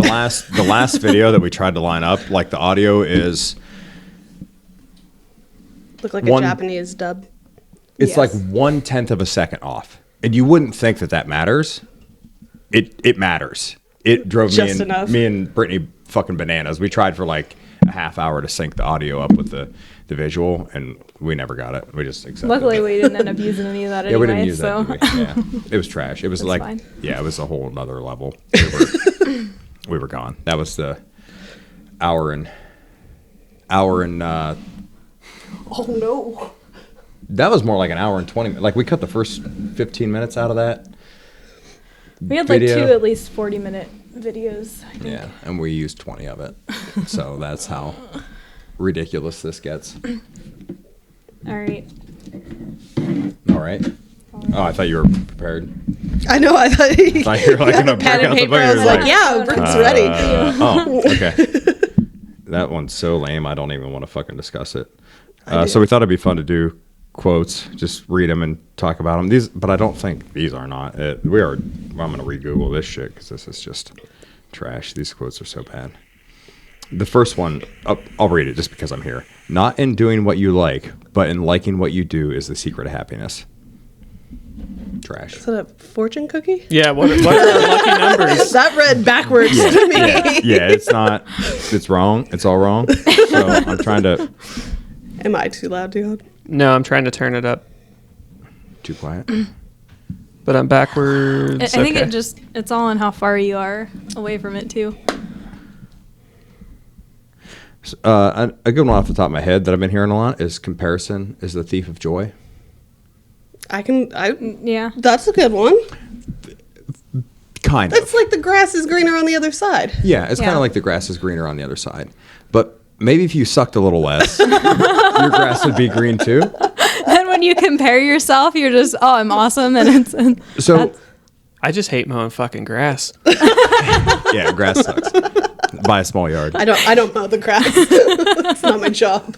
last video that we tried to line up, like the audio is Look like a Japanese dub. It's like 1/10 of a second off, and you wouldn't think that matters. It matters. It drove me and Brittany fucking bananas. We tried for like a half hour to sync the audio up with the visual, and we never got it. We just accepted Luckily, we didn't end up using any of that anyway. Yeah, we didn't use so. that. Yeah, it was trash. It was like, fine. Yeah, it was a whole nother level. We were gone. That was the hour and. Oh no. That was more like an hour and 20 minutes. Like we cut the first 15 minutes out of that. We had video. like 2 at least 40-minute videos, I think. Yeah, and we used 20 of it. So that's how ridiculous this gets. All right. All right. Oh, I thought you were prepared. I know. I thought you were like going to pen bring and out the paper. book. I was like, yeah, Britt's ready. Oh, okay. That one's so lame. I don't even want to fucking discuss it. So we thought it'd be fun to do quotes, just read them and talk about them. But I don't think these are not. I'm going to re-Google this shit because this is just trash. These quotes are so bad. The first one, I'll read it just because I'm here. Not in doing what you like, but in liking what you do is the secret of happiness. Trash. Is that a fortune cookie? Yeah, what are our lucky numbers? That read backwards to me. Yeah, it's not. It's wrong. It's all wrong. So I'm trying to. Am I too loud, Dion? No, I'm trying to turn it up, Too quiet. but I'm backwards. I think it's all on how far you are away from it too. A good one off the top of my head that I've been hearing a lot is comparison is the thief of joy. Yeah. That's a good one. Kind of. It's like the grass is greener on the other side. Yeah, it's kind Yeah. of like the grass is greener on the other side. But maybe if you sucked a little less, your grass would be green too. Then when you compare yourself, you're just, oh, I'm awesome, and So, I just hate mowing fucking grass. yeah, grass sucks. Buy a small yard. I don't mow the grass. It's not my job.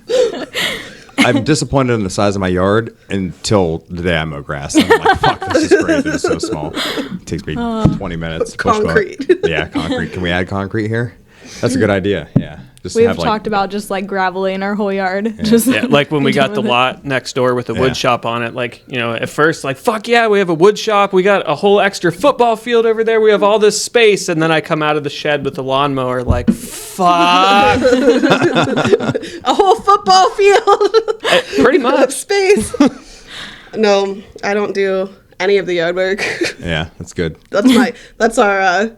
I'm disappointed in the size of my yard until the day I mow grass. And I'm like, fuck, this is great. It's so small. It takes me 20 minutes. Concrete. Yeah, concrete. Can we add concrete here? That's a good idea. Yeah. Just we've have, like, talked about just like graveling our whole yard. Yeah. Just Yeah, like when we got the done with it. lot next door with the Yeah. wood shop on it, like, you know, at first, like, fuck yeah, we have a wood shop. We got a whole extra football field over there. We have all this space. And then I come out of the shed with the lawnmower, like, fuck. A whole football field. Pretty of much. space. No, I don't do any of the yard work. Yeah, that's good. That's our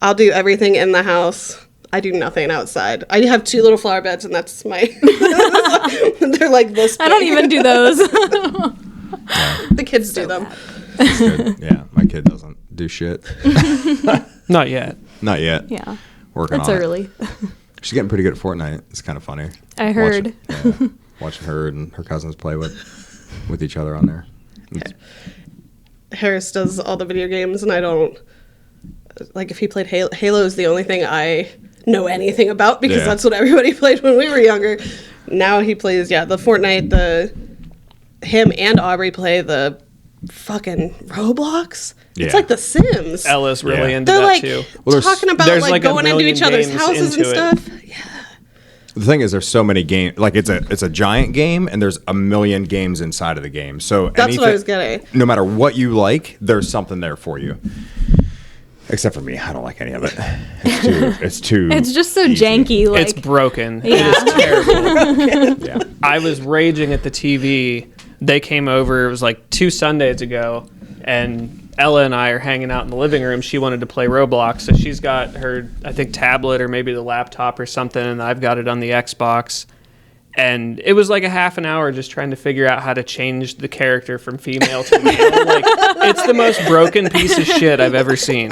I'll do everything in the house. I do nothing outside. I have 2 little flower beds, and that's my they're like this big. I don't even do those. The kids do them. That's good. Yeah, my kid doesn't do shit. Not yet. Not yet. Yeah. Working That's on early. it. She's getting pretty good at Fortnite. It's kind of funny. I heard. Watching her and her cousins play with each other on there. Harris does all the video games, and I don't. Like, if he played Halo is the only thing I know anything about, because that's what everybody played when we were younger. Now he plays, the Fortnite, him and Aubrey play the fucking Roblox. Yeah. It's like The Sims. Ella's really into They're that like too. talking about there's like like a going into million each other's games houses and into it. stuff. Yeah. The thing is, there's so many games. Like it's a giant game, and there's a million games inside of the game. So That's what I was getting. No matter what you like, there's something there for you. Except for me, I don't like any of it. It's too. It's just so easy. janky. Like, It's broken. Yeah. It is terrible. Yeah. I was raging at the TV. They came over, it was like 2 Sundays ago, and Ella and I are hanging out in the living room. She wanted to play Roblox, so she's got her, I think, tablet or maybe the laptop or something, and I've got it on the Xbox. And it was like a half an hour just trying to figure out how to change the character from female to male. Like, it's the most broken piece of shit I've ever seen.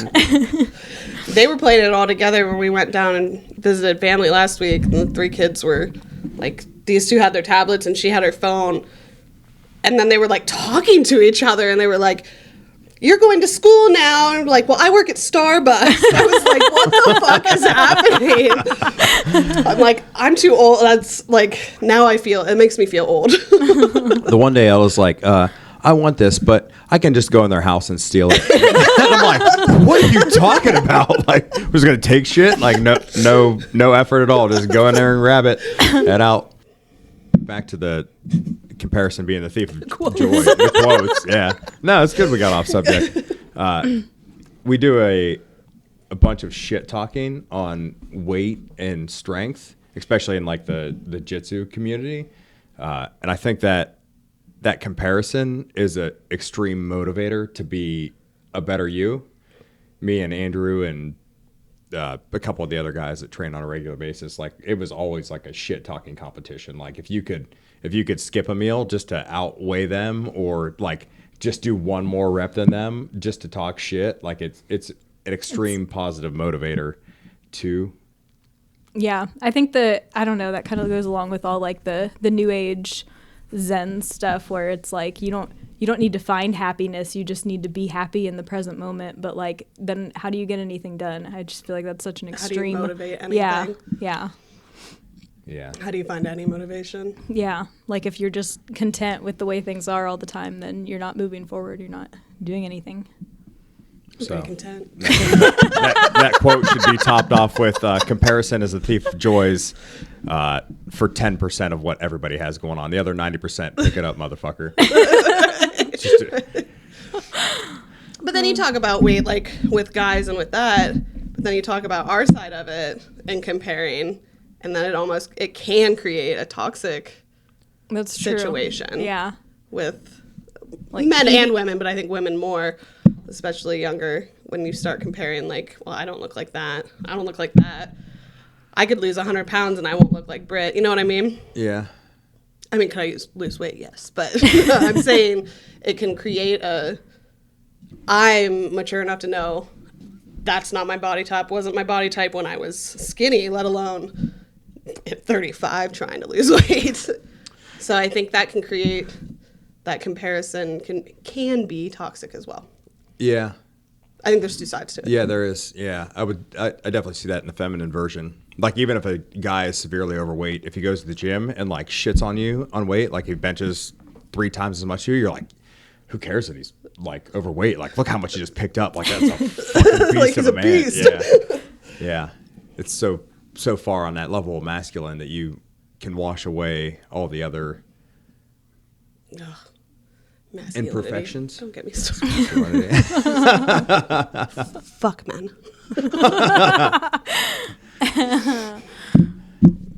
They were playing it all together when we went down and visited family last week. And the 3 kids were like, these 2 had their tablets and she had her phone. And then they were like talking to each other, and they were like, "You're going to school now." And I'm like, "Well, I work at Starbucks." I was like, what the fuck is happening? I'm like, I'm too old. That's like, now it makes me feel old. The one day I was like, I want this, but I can just go in their house and steal it. And I'm like, what are you talking about? Like, we're just gonna take shit? Like, no effort at all. Just go in there and grab it, head out. Back to the comparison being the thief of joy. The quotes, yeah. No, it's good we got off subject. We do a bunch of shit talking on weight and strength, especially in like the jitsu community. And I think that comparison is an extreme motivator to be a better you. Me and Andrew and a couple of the other guys that train on a regular basis, like it was always like a shit talking competition. Like if you could skip a meal just to outweigh them, or like just do one more rep than them just to talk shit, like it's an extreme positive motivator too. Yeah, I think I don't know, that kind of goes along with all like the new age Zen stuff, where it's like you don't need to find happiness, you just need to be happy in the present moment. But like, then how do you get anything done? I just feel like that's such an extreme. How do you motivate anything? Yeah. How do you find any motivation? Yeah, like if you're just content with the way things are all the time, then you're not moving forward, you're not doing anything. I'm So pretty content. that quote should be topped off with comparison is a thief of joys for 10% of what everybody has going on. The other 90%, pick it up, motherfucker. But then you talk about weight, like with guys and with that, but then you talk about our side of it and comparing, and then it can create a toxic That's true. situation. Yeah. With Like men eating- and women, but I think women more, especially younger, when you start comparing, like, well, I don't look like that. I don't look like that. I could lose 100 pounds and I won't look like Britt. You know what I mean? Yeah. I mean, could I lose weight? Yes. But I'm saying it can create I'm mature enough to know that's not my body type. Wasn't my body type when I was skinny, let alone at 35 trying to lose weight. So I think that can create, that comparison can be toxic as well. Yeah. I think there's two sides to it. Yeah, there is. Yeah, I definitely see that in the feminine version. Like, even if a guy is severely overweight, if he goes to the gym and like shits on you on weight, like he benches 3 times as much as you're like, who cares that he's like overweight? Like, look how much he just picked up. Like, that's a fucking beast Like, of he's a a man. beast. Yeah, yeah. It's so far on that level of masculine that you can wash away all the other Ugh. Masculinity. imperfections. Don't get me started. Fuck men.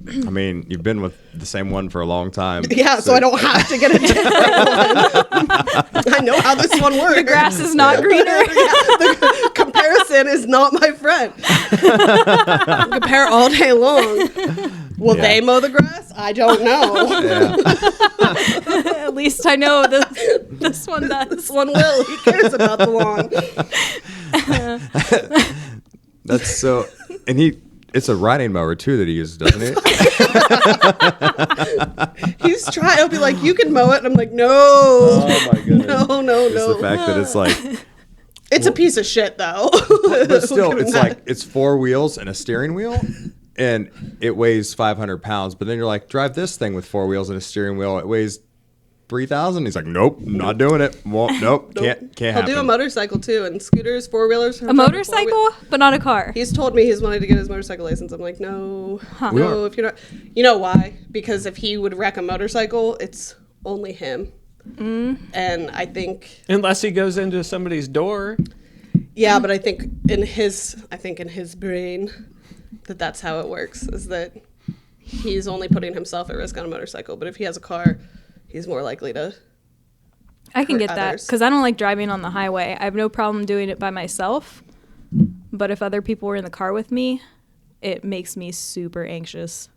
I mean, you've been with the same one for a long time. Yeah, so I don't have to get a different one. I know how this one works. The grass is not greener. The comparison is not my friend. Compare all day long. Will they mow the grass? I don't know. Yeah. At least I know this one does. This one will. He cares about the lawn. That's so, and it's a riding mower too that he uses, doesn't he? He's trying. He'll be like, "You can mow it," and I'm like, "No." Oh my goodness. No. It's the fact that it's like, It's a piece of shit, though. but still, it's like, it's 4 wheels and a steering wheel, and it weighs 500 pounds. But then you're like, drive this thing with 4 wheels and a steering wheel. It weighs 3,000. He's like, nope, not doing it. Well, nope, can't He'll happen. do a motorcycle too, and scooters, 4-wheelers. A motorcycle, but not a car. He's told me he's wanted to get his motorcycle license. I'm like, no, We no. are. If you're not, you know why? Because if he would wreck a motorcycle, it's only him. And I think, Unless he goes into somebody's door. yeah, but I think in his brain, that's how it works. Is that he's only putting himself at risk on a motorcycle. But if he has a car, he's more likely to. I can hurt get that others. because I don't like driving on the highway. I have no problem doing it by myself. But if other people were in the car with me, it makes me super anxious.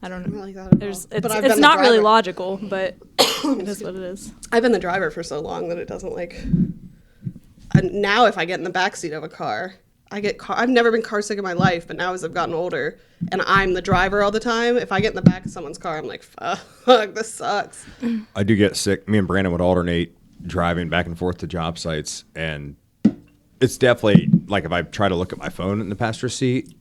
I don't I don't know. like that at all. But I've been It's the not really driver. logical, but it is what it is. I've been the driver for so long that it doesn't like. And now, if I get in the backseat of a car, I've never been car sick in my life, but now as I've gotten older and I'm the driver all the time, if I get in the back of someone's car, I'm like, fuck, this sucks. I do get sick. Me and Brandon would alternate driving back and forth to job sites, and it's definitely like if I try to look at my phone in the passenger seat,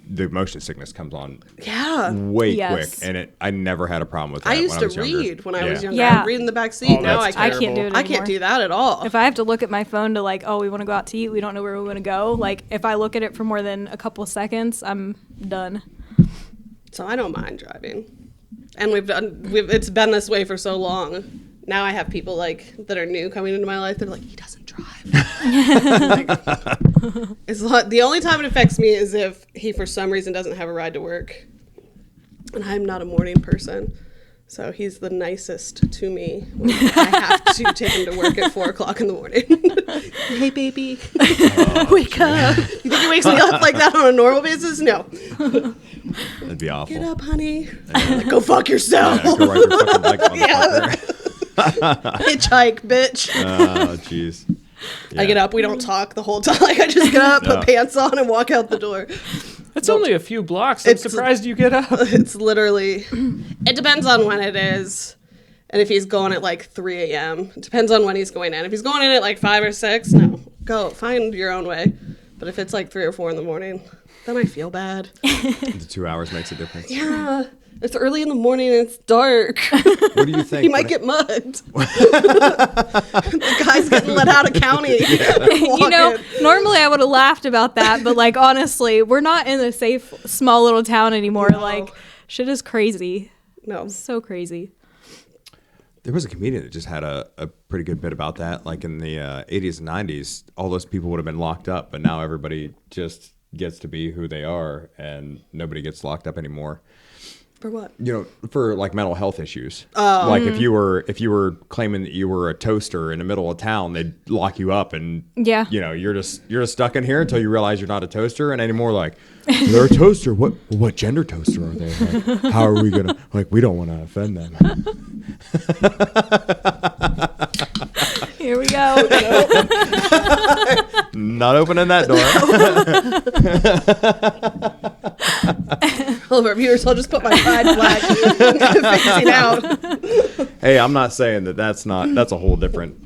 the motion sickness comes on Yeah. way Yes. quick, and I never had a problem with that. I used when to I was younger. read when I was younger. Yeah. I'd read in the back seat. Oh, Now that's I can't do it I can't anymore. do that at all. If I have to look at my phone to like, oh, we want to go out to eat, we don't know where we want to go. Like, if I look at it for more than a couple seconds, I'm done. So I don't mind driving, and it's been this way for so long. Now I have people like that are new coming into my life. They're like, he doesn't drive. The only time it affects me is if he for some reason doesn't have a ride to work, and I'm not a morning person. So he's the nicest to me when I have to take him to work at 4:00 in the morning. Hey, baby, wake up! You think he wakes me up like that on a normal basis? No. That'd be awful. Get up, honey. Like, go fuck yourself. Yeah, go ride your fucking bike, motherfucker. Hitchhike, bitch. Oh, jeez. I get up. We don't talk the whole time. Like, I just get up, put pants on, and walk out the door. It's only a few blocks. I'm surprised you get up. It's literally. It depends on when it is, and if he's going at like 3 a.m. It depends on when he's going in. If he's going in at like 5 or 6, no, go find your own way. But if it's like 3 or 4 in the morning, then I feel bad. The 2 hours makes a difference. Yeah. It's early in the morning and it's dark. What do you think? He might get mugged. The guy's getting let out of county. You know, normally I would have laughed about that, but like honestly, we're not in a safe small little town anymore. No. Like shit is crazy. No. So crazy. There was a comedian that just had a pretty good bit about that. Like in the 80s and 90s, all those people would have been locked up, but now everybody just gets to be who they are, and nobody gets locked up anymore. For what? You know, for like mental health issues. Like if you were claiming that you were a toaster in the middle of town, they'd lock you up, and Yeah. you know, you're just stuck in here until you realize you're not a toaster. And anymore, like they're a toaster. What gender toaster are they? Like, how are we gonna we don't want to offend them. Here we go. Not opening that door. All of our viewers, I'll just put my pride flag facing out. Hey, I'm not saying that's a whole different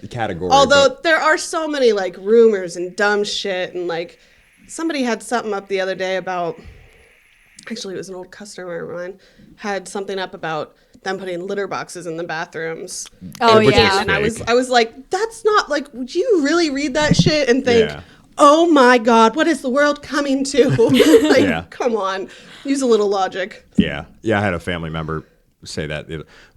category. Although but there are so many like rumors and dumb shit, and like somebody had something up the other day about, actually it was an old customer of mine, had something up about them putting litter boxes in the bathrooms. Oh Which is yeah. And I was fake. I was like, that's not like, would you really read that shit and think, Yeah. oh my God, what is the world coming to? Like, Yeah. come on, use a little logic. yeah, I had a family member say that.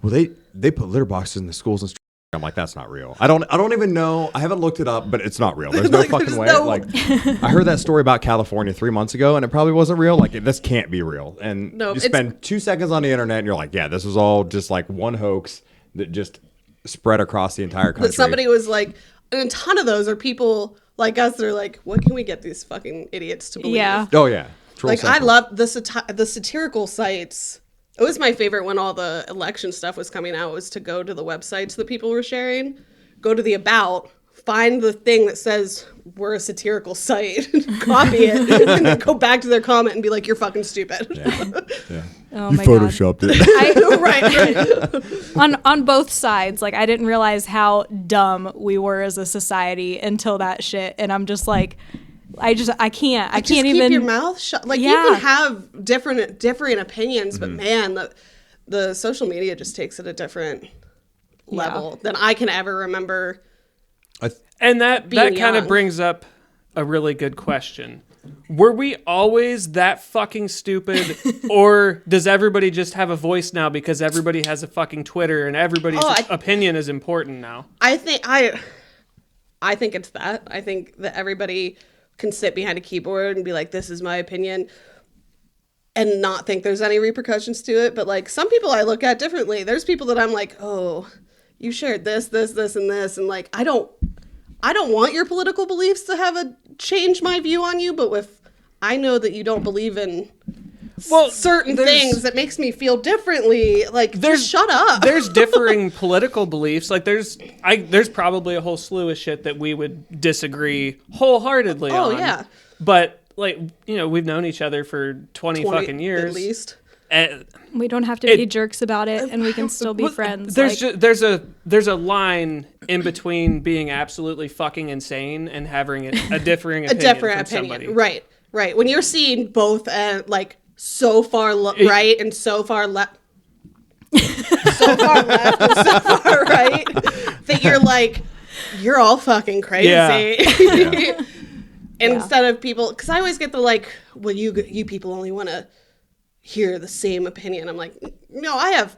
Well, they put litter boxes in the schools and. I'm like, that's not real. I don't even know. I haven't looked it up, but it's not real. There's no Like, fucking there's way. no- Like, I heard that story about California 3 months ago, and it probably wasn't real. Like, this can't be real. And No, you it's- spend 2 seconds on the internet, and you're like, yeah, this was all just like one hoax that just spread across the entire country. But somebody was like, and a ton of those are people like us that are like, what can we get these fucking idiots to believe? Yeah. Oh yeah, Troll Like, I Central. love the satirical sites. It was my favorite when all the election stuff was coming out, was to go to the websites that people were sharing, go to the about, find the thing that says we're a satirical site, copy it, and then go back to their comment and be like, you're fucking stupid. Yeah. Oh You my God. photoshopped it. right. on both sides, like I didn't realize how dumb we were as a society until that shit, and I'm just like, I can't Just even keep your mouth shut. Like, you Yeah. can have differing opinions, but man, the social media just takes it a different level than I can ever remember. And that Being kind of young. brings up a really good question. Were we always that fucking stupid, or does everybody just have a voice now because everybody has a fucking Twitter and everybody's opinion is important now? I think it's that. I think that everybody can sit behind a keyboard and be like, this is my opinion, and not think there's any repercussions to it. But like, some people I look at differently. There's people that I'm like, oh, you shared this, and this, and like, I don't want your political beliefs to have change my view on you, but if I know that you don't believe in certain things that makes me feel differently, like, just shut up. There's differing political beliefs. Like there's probably a whole slew of shit that we would disagree wholeheartedly on. Oh, yeah. But like, you know, we've known each other for 20 fucking years. at least. We don't have to be jerks about it, and we can still be friends. There's a line in between being absolutely fucking insane and having a differing opinion from somebody. Right. When you're seeing both like so far right and so far left, so far left and so far right, that you're like, you're all fucking crazy. Yeah. Instead of people, because I always get the like, well, you people only want to hear the same opinion. I'm like, no, I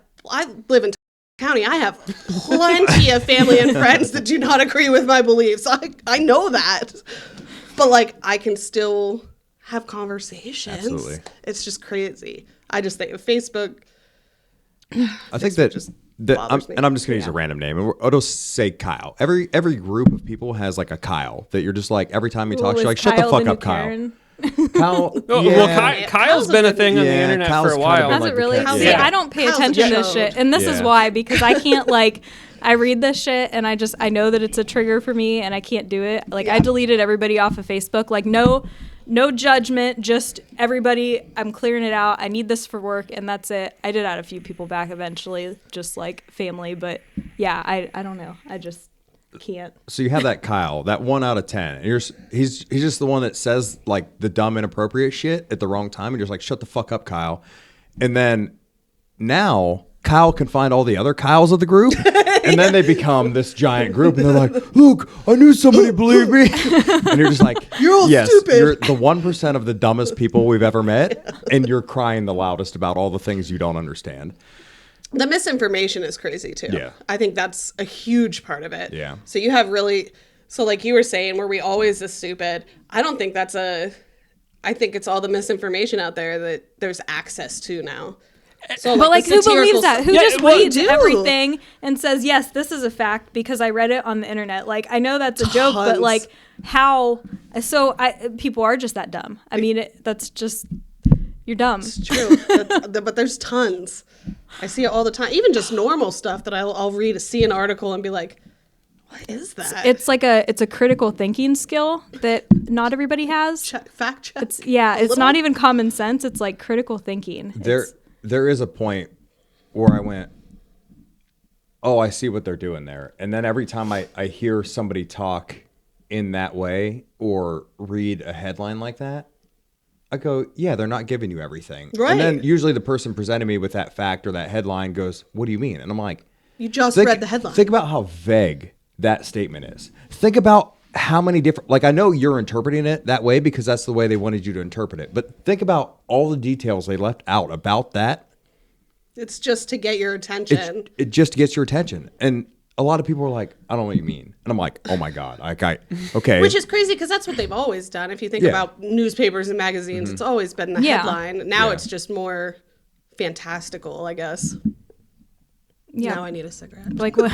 live in County. I have plenty of family and friends that do not agree with my beliefs. I know that, but like, I can still have conversations. Absolutely. It's just crazy. I just think Facebook. I think that just I'm just going to use a random name. And it'll say Kyle. Every group of people has like a Kyle that you're just like, every time you talk, you're like, shut the fuck up, Kyle. Kyle. Well, Kyle's been a thing on the internet for a while. Has it really? See, I don't pay attention to this shit. And this is why, because I can't like, I read this shit and I know that it's a trigger for me and I can't do it. Like I deleted everybody off of Facebook. Like no judgment, just everybody, I'm clearing it out. I need this for work, and that's it. I did add a few people back eventually, just like family, but yeah, I don't know. I just can't. So you have that Kyle, that 1 out of 10. And he's just the one that says like the dumb, inappropriate shit at the wrong time, and you're just like, shut the fuck up, Kyle. And then now Kyle can find all the other Kyles of the group, and then they become this giant group, and they're like, look, I knew somebody believed me. And you're just like, you're all stupid. You're the 1% of the dumbest people we've ever met, and you're crying the loudest about all the things you don't understand. The misinformation is crazy too. Yeah. I think that's a huge part of it. Yeah. So you have so like you were saying, were we always this stupid? I don't think I think it's all the misinformation out there that there's access to now. So, but like who believes that? Who just reads do. everything and says, yes, this is a fact because I read it on the internet. Like I know that's a joke, but like how? So people are just that dumb. I mean, that's just, you're dumb. It's true. But there's tons. I see it all the time. Even just normal stuff that I'll see an article and be like, what is that? It's like it's a critical thinking skill that not everybody has. Fact check. It's not even common sense. It's like critical thinking. There is a point where I went, oh, I see what they're doing there. And then every time I hear somebody talk in that way or read a headline like that, I go, yeah, they're not giving you everything. Right. And then usually the person presenting me with that fact or that headline goes, what do you mean? And I'm like, you just read the headline. Think about how vague that statement is. Think about how many different, like I know you're interpreting it that way because that's the way they wanted you to interpret it. But think about all the details they left out about that. It's just to get your attention. It just gets your attention. And a lot of people are like, I don't know what you mean. And I'm like, oh my God. Okay. Which is crazy because that's what they've always done. If you think about newspapers and magazines, it's always been the headline. Now it's just more fantastical, I guess. Yeah. Now I need a cigarette. Like what?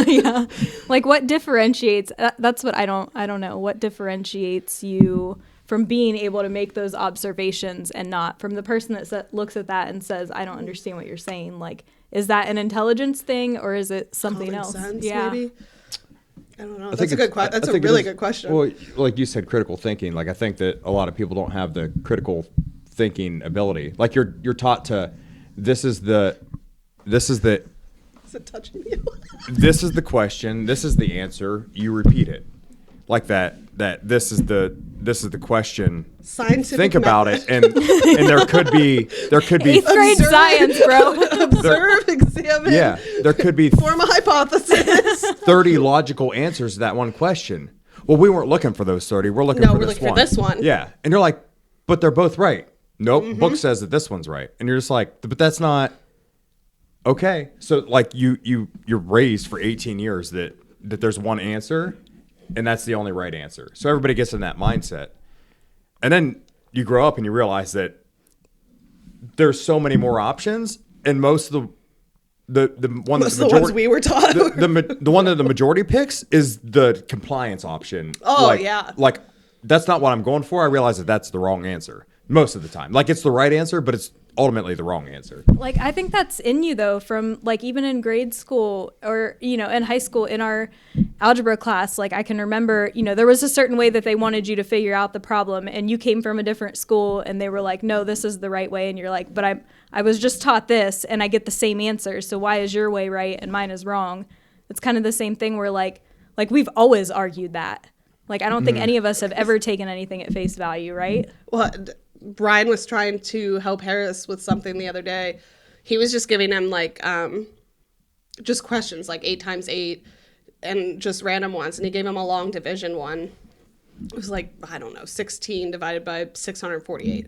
Yeah. Like what differentiates? That's what I don't know. What differentiates you from being able to make those observations and not from the person that looks at that and says, I don't understand what you're saying. Like, is that an intelligence thing or is it something Common else? Sense, yeah. Maybe. I don't know. That's a good question. That's a really good question. Well, like you said, critical thinking. Like I think that a lot of people don't have the critical thinking ability. Like you're taught to, this is the. Is it touching you? This is the question. This is the answer. You repeat it, like that. This is the question. Scientific. Think about it, and there could be 8th grade science, bro. Observe, examine. Yeah, there could be form a hypothesis. 30 logical answers to that one question. Well, we weren't looking for those 30. We're looking for this one. Yeah, and you're like, but they're both right. Nope, book says that this one's right, and you're just like, but that's not. Okay, so like you're raised for 18 years that there's one answer, and that's the only right answer. So everybody gets in that mindset, and then you grow up and you realize that there's so many more options, and most of the one that the ones we were taught the one that the majority picks is the compliance option. Oh like that's not what I'm going for. I realize that that's the wrong answer most of the time. Like it's the right answer, but it's ultimately the wrong answer. Like I think that's in you though, from like even in grade school or in high school, in our algebra class, like I can remember, there was a certain way that they wanted you to figure out the problem, and you came from a different school and they were like, no, this is the right way. And you're like, but I was just taught this and I get the same answer. So why is your way right and mine is wrong? It's kind of the same thing where like we've always argued that. Like, I don't think any of us have ever taken anything at face value, right? Well, Brian was trying to help Harris with something the other day. He was just giving him like, just questions like 8 times 8 and just random ones. And he gave him a long division one. It was like, I don't know, 16 divided by 648.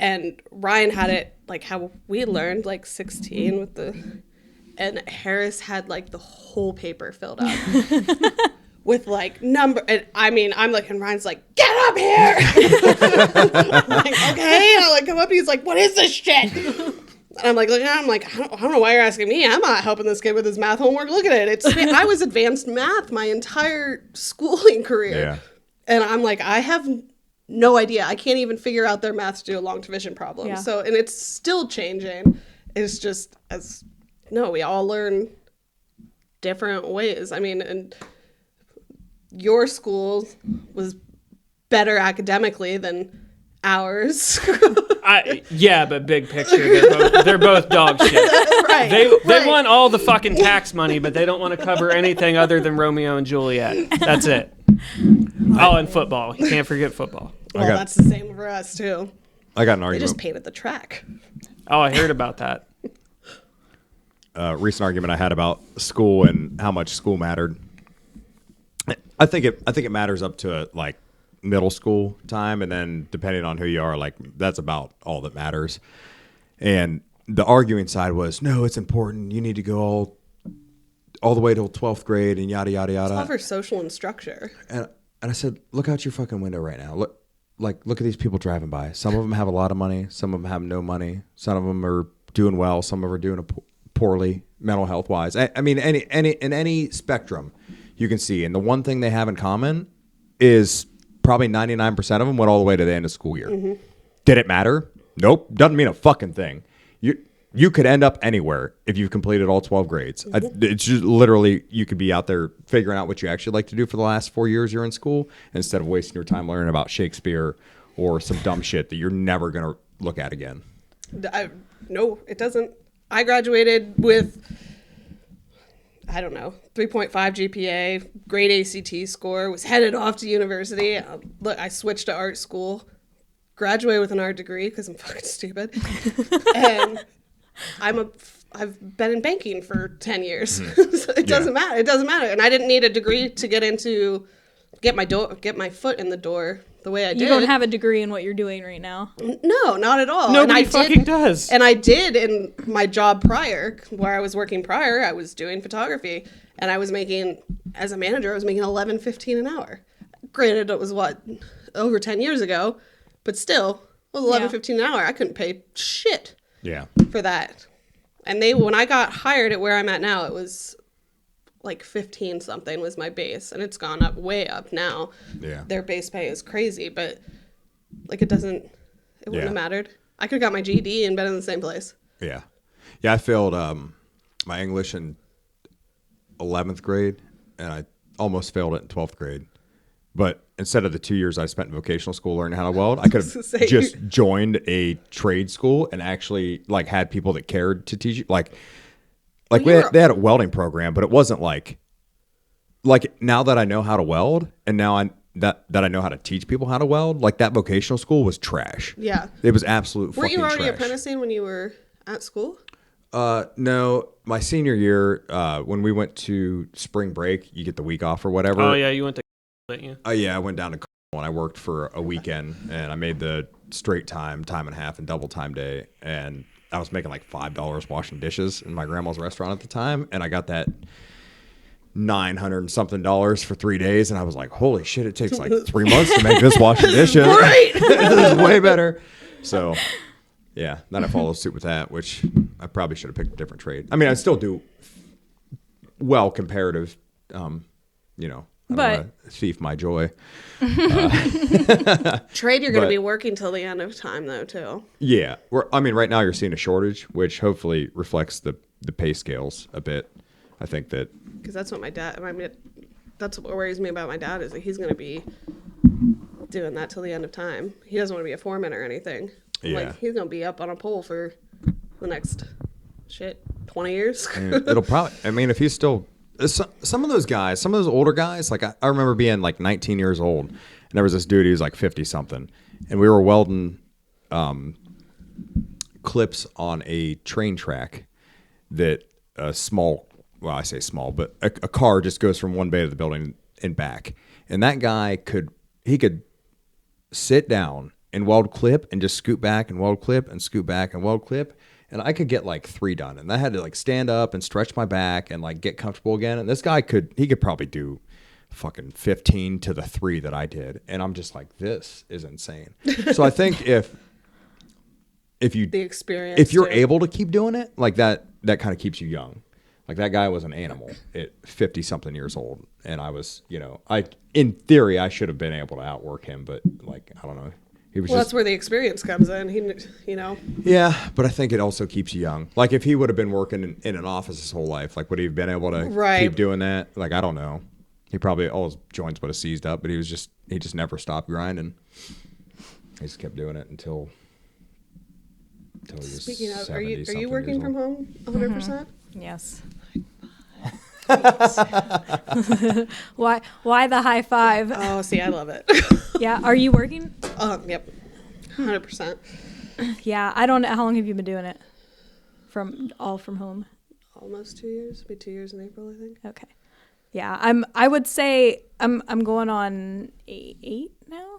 And Ryan had it like how we learned, like 16 with the, and Harris had like the whole paper filled up with like number. And I mean, I'm looking, Ryan's like, get up here. I'm like, okay. And I like come up, he's like, what is this shit? And I'm like, looking at him, I'm like, I don't know why you're asking me. I'm not helping this kid with his math homework. Look at it. I was advanced math my entire schooling career. Yeah. And I'm like, I have no idea. I can't even figure out their math to do a long division problem. Yeah. So, and it's still changing. It's just we all learn different ways. I mean, and your school was better academically than ours. Yeah, but big picture, they're both dog shit. Right. They want all the fucking tax money, but they don't want to cover anything other than Romeo and Juliet. That's it. Oh, and football. You can't forget football. Well, that's the same for us too. I got an They argument. just painted the track. Oh, I heard about that. Recent argument I had about school and how much school mattered. I think it matters up to like middle school time, and then depending on who you are, like that's about all that matters. And the arguing side was, no, it's important. You need to go all the way till 12th grade and yada yada yada. It's all for social and structure. And I said, look out your fucking window right now. Look at these people driving by. Some of them have a lot of money. Some of them have no money. Some of them are doing well. Some of them are doing poorly, mental health wise. I mean, in any spectrum you can see. And the one thing they have in common is probably 99% of them went all the way to the end of school year. Mm-hmm. Did it matter? Nope. Doesn't mean a fucking thing. You could end up anywhere if you've completed all 12 grades. Mm-hmm. It's just literally, you could be out there figuring out what you actually like to do for the last 4 years you're in school instead of wasting your time learning about Shakespeare or some dumb shit that you're never going to look at again. No, it doesn't. I graduated with, I don't know, 3.5 GPA, great ACT score, was headed off to university. Look, I switched to art school, graduated with an art degree because I'm fucking stupid. And I've been in banking for 10 years. Mm-hmm. So it doesn't matter. It doesn't matter. And I didn't need a degree to get my foot in the door the way I did. You don't have a degree in what you're doing right now. No, not at all. Nobody fucking does. And I did in my job prior, where I was working prior, I was doing photography. And I was making, as a manager, I was making $11.15 an hour. Granted, it was over 10 years ago, but still, it was $11.15 an hour. I couldn't pay shit for that. And when I got hired at where I'm at now, it was like 15 something was my base, and it's gone up way up now. Yeah. Their base pay is crazy, but like it wouldn't have mattered. I could have got my GED and been in the same place. Yeah. Yeah, I failed my English in 11th grade, and I almost failed it in 12th grade. But instead of the 2 years I spent in vocational school learning how to weld, I could have just joined a trade school and actually like had people that cared to teach you. They had a welding program, but it wasn't like now that I know how to weld, and now that I know how to teach people how to weld, like that vocational school was trash. Yeah. It was absolute fucking trash. Weren't you already apprenticing when you were at school? No, my senior year, when we went to spring break, you get the week off or whatever. Oh yeah, you went to, didn't you? Oh yeah, I went down to and I worked for a weekend, and I made the straight time and a half, and double time day, and I was making like $5 washing dishes in my grandma's restaurant at the time, and I got that $900 and something for 3 days, and I was like, holy shit, it takes like 3 months to make this washing dishes. Right. This is way better. So yeah, then I followed suit with that, which I probably should have picked a different trade. I mean, I still do well comparative, I don't want to thief my joy. Trade, you're going to be working till the end of time, though, too. Yeah. Right now you're seeing a shortage, which hopefully reflects the pay scales a bit. I think that... Because that's what my that's what worries me about my dad is that he's going to be doing that till the end of time. He doesn't want to be a foreman or anything. Yeah. Like, he's going to be up on a pole for the next 20 years. It'll probably, I mean, if he's still, some of those guys, some of those older guys, like I remember being like 19 years old, and there was this dude who was like 50 something, and we were welding clips on a train track that a small, well, I say small, but a car just goes from one bay to the building and back. And that guy could sit down and weld clip and just scoot back and weld clip and scoot back and weld clip. And I could get like 3 done. And I had to like stand up and stretch my back and like get comfortable again. And this guy could probably do fucking 15 to the 3 that I did. And I'm just like, this is insane. So I think if The experience. if you're too. able to keep doing it, like that kind of keeps you young. Like that guy was an animal at 50 something years old. And I was, in theory, I should have been able to outwork him, but like, I don't know. He was That's where the experience comes in. Yeah, but I think it also keeps you young. Like if he would have been working in an office his whole life, like would he have been able to keep doing that? Like, I don't know. He probably, all his joints would have seized up, but he just never stopped grinding. He just kept doing it until he was Speaking of, are 70 you working from home 100%? Yes. Why the high five? Oh, see, I love it. Yeah, are you working? Yep. 100%. Yeah, I don't know. How long have you been doing it? From home? Almost 2 years. It'll be 2 years in April, I think. Okay. Yeah, I would say I'm going on 8 now.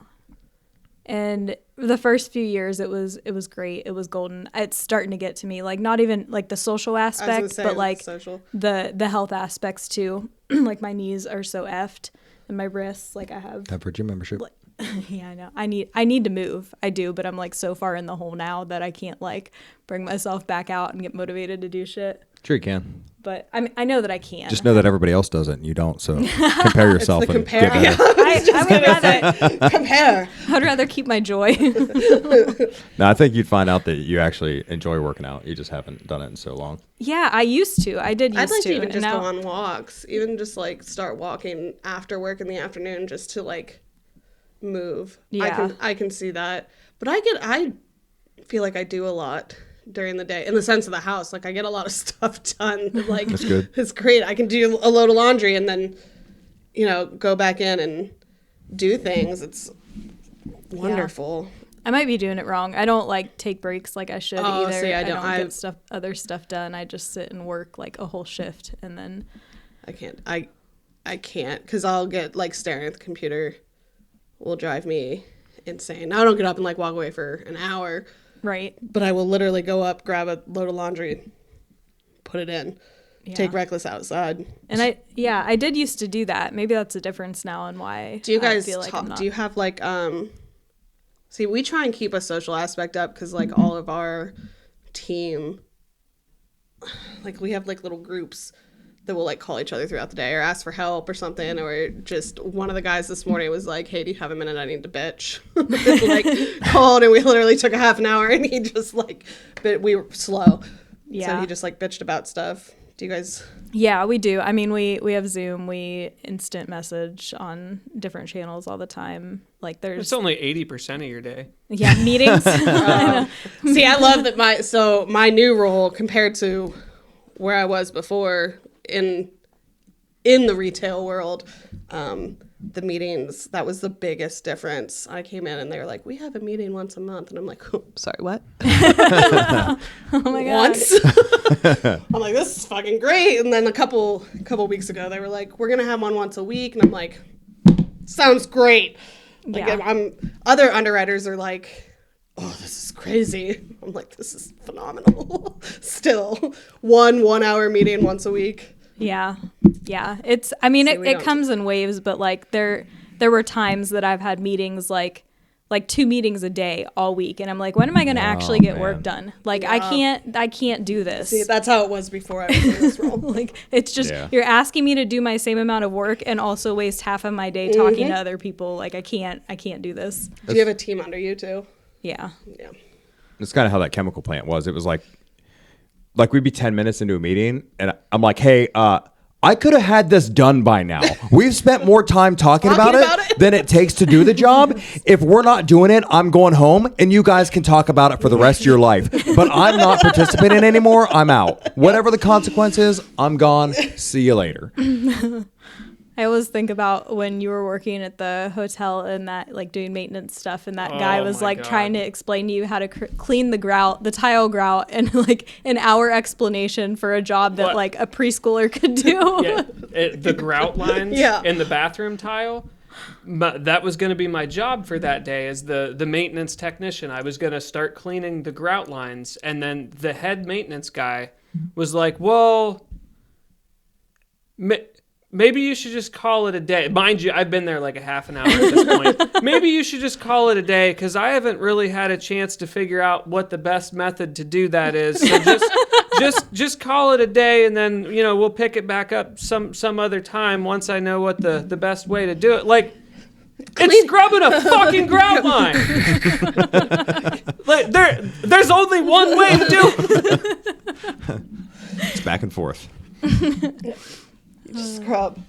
And the first few years it was great. It was golden. It's starting to get to me, like not even like the social aspect, but like the health aspects too. Like my knees are so effed and my wrists, like I have Time for gym membership. yeah, I know. I need to move. I do, but I'm like so far in the hole now that I can't like bring myself back out and get motivated to do shit. Sure you can. But I know that I can. Just know that everybody else does it and you don't. So compare yourself and get better. I would rather compare. I'd rather keep my joy. No, I think you'd find out that you actually enjoy working out. You just haven't done it in so long. Yeah, I used to. I'd like to even just go on walks. Even just like start walking after work in the afternoon just to like move. Yeah. I can see that. But I feel like I do a lot during the day in the sense of the house. Like I get a lot of stuff done. Like that's good. It's great. I can do a load of laundry and then go back in and do things. It's wonderful. Yeah. I might be doing it wrong. I don't like take breaks like I should either. See, I don't get other stuff done. I just sit and work like a whole shift and then I can't because I'll get like staring at the computer will drive me insane. Now I don't get up and like walk away for an hour. Right. But I will literally go up, grab a load of laundry, put it in, take reckless outside. And I did used to do that. Maybe that's a difference now and why. Do you guys feel like do you have like see, we try and keep a social aspect up because like all of our team, like we have like little groups that will like call each other throughout the day or ask for help or something, or just one of the guys this morning was like, hey, do you have a minute? I need to bitch. Like called and we literally took a half an hour and he just like, but we were slow. Yeah. So he just like bitched about stuff. Do you guys? Yeah, we do. I mean, we have Zoom, we instant message on different channels all the time. Like there's It's only 80% of your day. Yeah, meetings. See, I love that my new role compared to where I was before in the retail world, the meetings, that was the biggest difference. I came in and they were like, we have a meeting once a month. And I'm like, oh, sorry, what? Oh my God. Once? I'm like, this is fucking great. And then a couple weeks ago, they were like, we're going to have one once a week. And I'm like, sounds great. Like, Yeah. Other underwriters are like, oh, this is crazy. I'm like, this is phenomenal. Still, 1 hour meeting once a week. Yeah. It's, I mean, it comes in waves, but like there were times that I've had meetings like 2 meetings a day all week. And I'm like, when am I going to actually get work done? Like, I can't do this. See, that's how it was before I was in this role. Like, it's just, you're asking me to do my same amount of work and also waste half of my day talking to other people. Like, I can't do this. Do you have a team under you too? Yeah. That's kind of how that chemical plant was. It was like we'd be 10 minutes into a meeting and I'm like, hey, I could have had this done by now. We've spent more time talking about about it it. than it takes to do the job. If we're not doing it, I'm going home and you guys can talk about it for the rest of your life. But I'm not participating anymore. I'm out. Whatever the consequence is, I'm gone. See you later. I always think about when you were working at the hotel and that like doing maintenance stuff, and that guy was my like God. trying to explain to you how to clean the grout, the tile grout, and like an hour explanation for a job that What? like a preschooler could do. Yeah, the grout lines Yeah. in the bathroom tile. That was going to be my job for that day as the maintenance technician. I was going to start cleaning the grout lines, and then the head maintenance guy was like, well, maybe you should just call it a day. Mind you, I've been there like a half an hour at this point. Maybe you should just call it a day because I haven't really had a chance to figure out what the best method to do that is. So just call it a day, and then we'll pick it back up some other time once I know what the best way to do it. Like, it's scrubbing a fucking grout line. Like, there's only one way to do it. It's back and forth. Scrub.